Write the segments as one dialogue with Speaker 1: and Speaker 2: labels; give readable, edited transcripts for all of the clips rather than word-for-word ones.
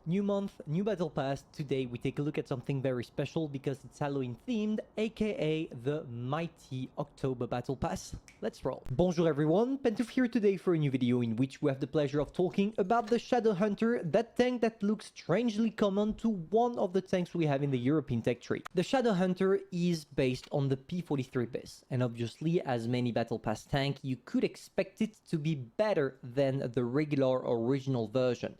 Speaker 1: New month, new battle pass. Today we take a look at something very special because it's Halloween themed, aka the mighty October battle pass. Let's roll. Bonjour everyone, Pantoufleee here today for a new video in which we have the pleasure of talking about the ShadowHunter, that tank that looks strangely common to one of the tanks we have in the European tech tree. The ShadowHunter is based on the P43 base, and obviously as many battle pass tank, you could expect it to be better than the regular original version.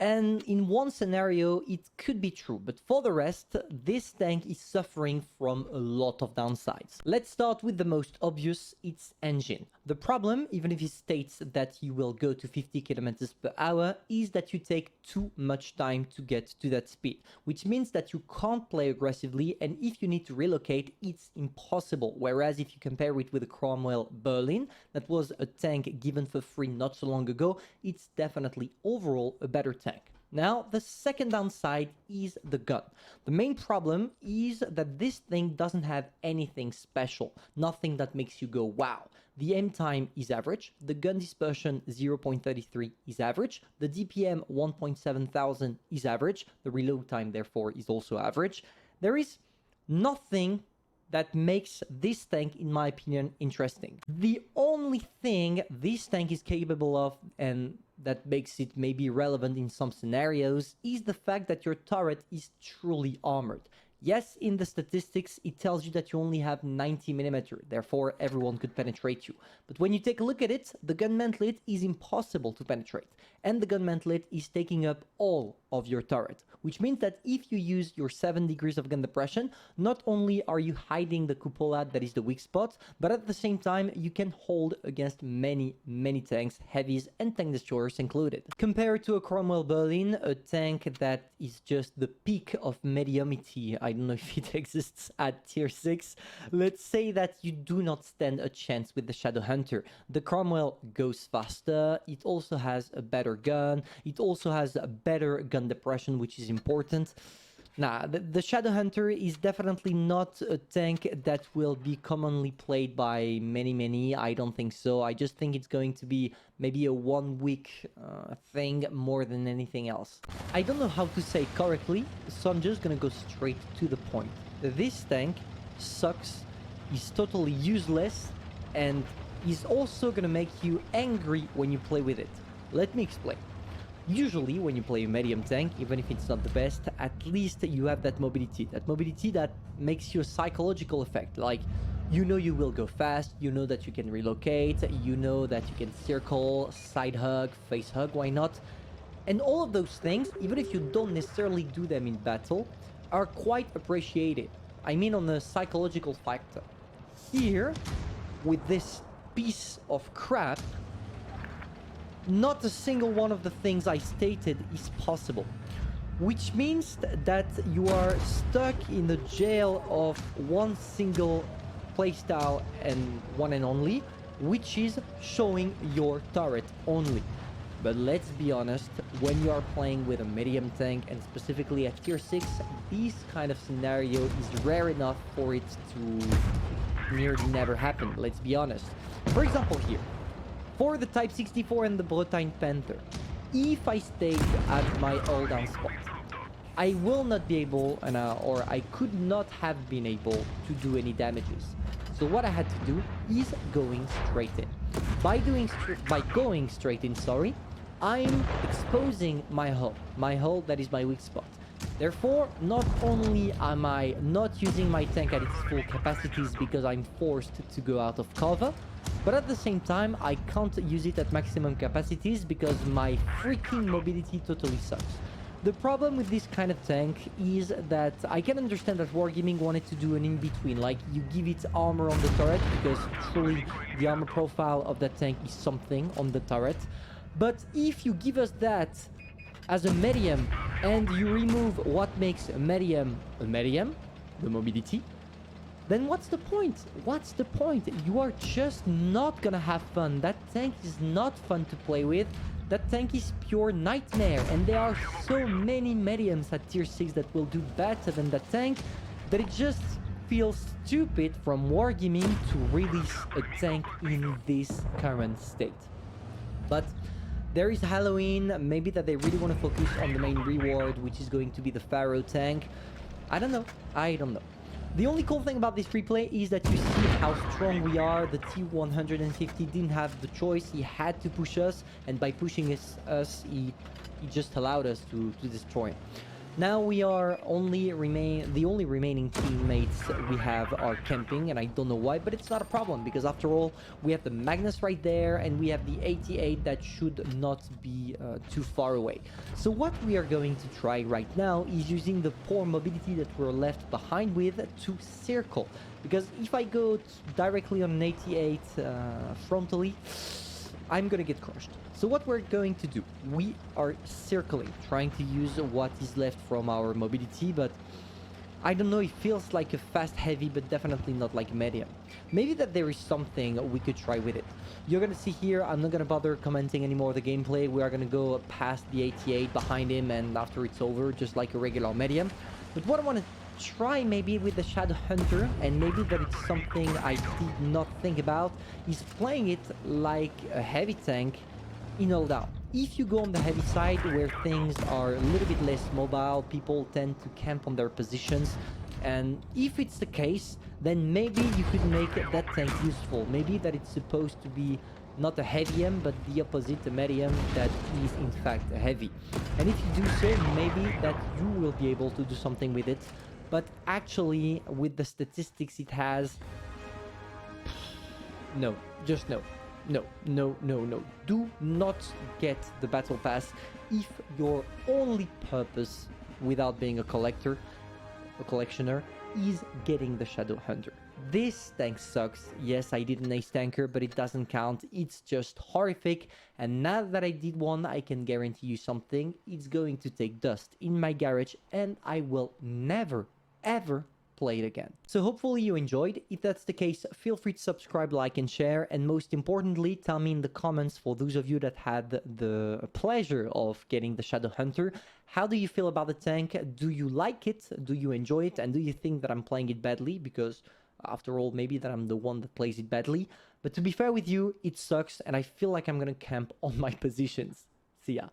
Speaker 1: And in one scenario, it could be true, but for the rest, this tank is suffering from a lot of downsides. Let's start with the most obvious, its engine. The problem, even if it states that you will go to 50 kilometers per hour, is that you take too much time to get to that speed, which means that you can't play aggressively, and if you need to relocate, it's impossible. Whereas if you compare it with the Cromwell Berlin, that was a tank given for free not so long ago, it's definitely overall a better tank. Now, the second downside is the gun. The main problem is that this thing doesn't have anything special, nothing that makes you go wow. The aim time is average, the gun dispersion 0.33 is average, the DPM 1.7 is average, the reload time therefore is also average. There is nothing that makes this tank, in my opinion, interesting. The only thing this tank is capable of, and that makes it maybe relevant in some scenarios, is the fact that your turret is truly armored. Yes, in the statistics, it tells you that you only have 90mm, therefore everyone could penetrate you. But when you take a look at it, the gun mantlet is impossible to penetrate. And the gun mantlet is taking up all of your turret, which means that if you use your 7 degrees of gun depression, not only are you hiding the cupola that is the weak spot, but at the same time, you can hold against many tanks, heavies and tank destroyers included. Compared to a Cromwell Berlin, a tank that is just the peak of mediumity, I don't know if it exists at tier 6, let's say that you do not stand a chance with the ShadowHunter. The Cromwell goes faster, it also has a better gun, it also has a better gun depression, which is important. Nah, the ShadowHunter is definitely not a tank that will be commonly played by many. I don't think so. I just think it's going to be maybe a 1 week thing more than anything else. I don't know how to say it correctly, so I'm just gonna go straight to the point. This tank sucks, is totally useless, and is also gonna make you angry when you play with it. Let me explain. Usually, when you play a medium tank, even if it's not the best, at least you have that mobility that makes you a psychological effect. Like, you know you will go fast, you know that you can relocate, you know that you can circle, side hug, face hug, why not? And all of those things, even if you don't necessarily do them in battle, are quite appreciated. I mean on the psychological factor. Here, with this piece of crap, not a single one of the things I stated is possible, which means that you are stuck in the jail of one single playstyle and one and only, which is showing your turret only. But let's be honest, when you are playing with a medium tank, and specifically at tier 6, this kind of scenario is rare enough for it to nearly never happen, let's be honest. For example here, for the Type 64 and the Bretagne Panther, if I stayed at my all-down spot, I will not be able, or I could not have been able to do any damages. So what I had to do is going straight in. By going straight in, I'm exposing my hull that is my weak spot. Therefore, not only am I not using my tank at its full capacities because I'm forced to go out of cover, but at the same time, I can't use it at maximum capacities because my freaking mobility totally sucks. The problem with this kind of tank is that I can understand that Wargaming wanted to do an in-between, like you give it armor on the turret, because truly the armor profile of that tank is something on the turret. But if you give us that as a medium, and you remove what makes a medium, the mobility, then what's the point? What's the point? You are just not gonna have fun. That tank is not fun to play with. That tank is pure nightmare, and there are so many mediums at tier 6 that will do better than that tank that it just feels stupid from Wargaming to release a tank in this current state. But There is Halloween, maybe that they really want to focus on the main reward, which is going to be the Pharaoh tank. I don't know. I don't know. The only cool thing about this replay is that you see how strong we are. The T-150 didn't have the choice. He had to push us, and by pushing us, he just allowed us to destroy him. Now we are the only remaining teammates we have are camping, and I don't know why, but it's not a problem because after all we have the Magnus right there and we have the 88 that should not be too far away. So what we are going to try right now is using the poor mobility that we're left behind with to circle, because if I go directly on an 88 frontally, I'm gonna get crushed. So what we're going to do, we are circling, trying to use what is left from our mobility, but I don't know, it feels like a fast heavy, but definitely not like medium. Maybe that there is something we could try with it. You're gonna see here, I'm not gonna bother commenting anymore the gameplay. We are gonna go past the 88 behind him, and after it's over, just like a regular medium. But what I want to try maybe with the ShadowHunter, and maybe that it's something I did not think about, is playing it like a heavy tank in all down. If you go on the heavy side where things are a little bit less mobile, people tend to camp on their positions, and if it's the case, then maybe you could make that tank useful. Maybe that it's supposed to be not a heavy M, but the opposite, a medium that is in fact a heavy. And if you do so, maybe that you will be able to do something with it. But actually, with the statistics it has, no, just no. No, no, no, no. Do not get the battle pass if your only purpose, without being a collector, a collectioner, is getting the ShadowHunter. This tank sucks. Yes, I did an ace tanker, but it doesn't count. It's just horrific. And now that I did one, I can guarantee you something. It's going to take dust in my garage, and I will never, ever play it again. So hopefully you enjoyed. If that's the case, feel free to subscribe, like, and share. And most importantly, tell me in the comments, for those of you that had the pleasure of getting the ShadowHunter, how do you feel about the tank? Do you like it? Do you enjoy it? And do you think that I'm playing it badly? Because after all, maybe that I'm the one that plays it badly. But to be fair with you, it sucks, and I feel like I'm gonna camp on my positions. See ya.